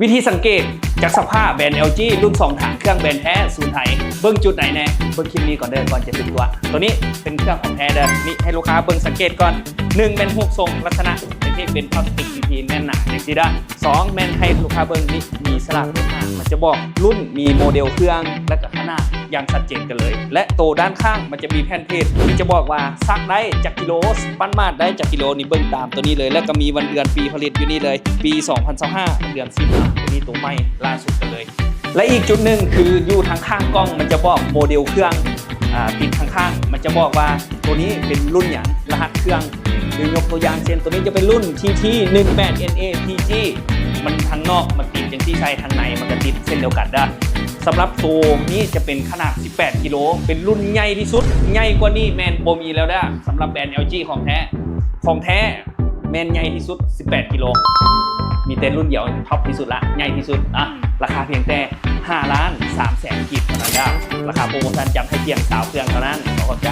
วิธีสังเกตจากสภาพแบรนด์ LG รุ่น2ถังเครื่องแบรนด์แท้ศูนย์ไทยเบิ้งจุดไหนแน่เบิ้งคลิปนี้ก่อนเด้อก่อนจะถึงตัวนี้เป็นเครื่องของแท้เด้อนี่ให้ลูกค้าเบิ้งสังเกตก่อน1เป็นรูปทรงลักษณะที่เป็นพลาสติก PP แน่นหนาอย่างที่ได้2แมนให้ลูกค้าเบิ้งนี่มีสลักเลข5มันจะบอกรุ่นมีโมเดลเครื่องและก็ขนาดอย่างชัดเจนกันเลยและโตด้านข้างมันจะมีแผ่นเพจที่จะบอกว่าซักได้จากกิโลปั้นมาดได้จากกิโลนี่เบิ้งตามตัวนี้เลยแล้วก็มีวันเดือนปีผลิตอยู่นี่เลยปี 2025 เดือน10ตัวนี้ตัวใหม่ล่าสุดกันเลยและอีกจุดหนึ่งคืออยู่ทางข้างกล้องมันจะบอกโมเดลเครื่องติดข้างๆมันจะบอกว่าตัวนี้เป็นรุ่นอย่างรหัสเครื่องยกตัวอย่างเช่นตัวนี้จะเป็นรุ่น TT 18 NA PG มันทางนอกมันติดอย่างที่ใช้ทางในมันก็ติดเส้นเดียวกันได้สำหรับตัวนี้จะเป็นขนาด18กิโลเป็นรุ่นใหญ่ที่สุดใหญ่กว่านี้แมนโบมีแล้วได้สำหรับแบรนด์ LG ของแท้แมนใหญ่ที่สุด18กิโลมีแต่รุ่นเดียวท็อปที่สุดละใหญ่ที่สุดราคาเพียงแต่5,300,000 กีบเท่านั้นได้ราคาโปรโมชั่นจำให้เพียง3เครื่องเท่านั้นขอบใจ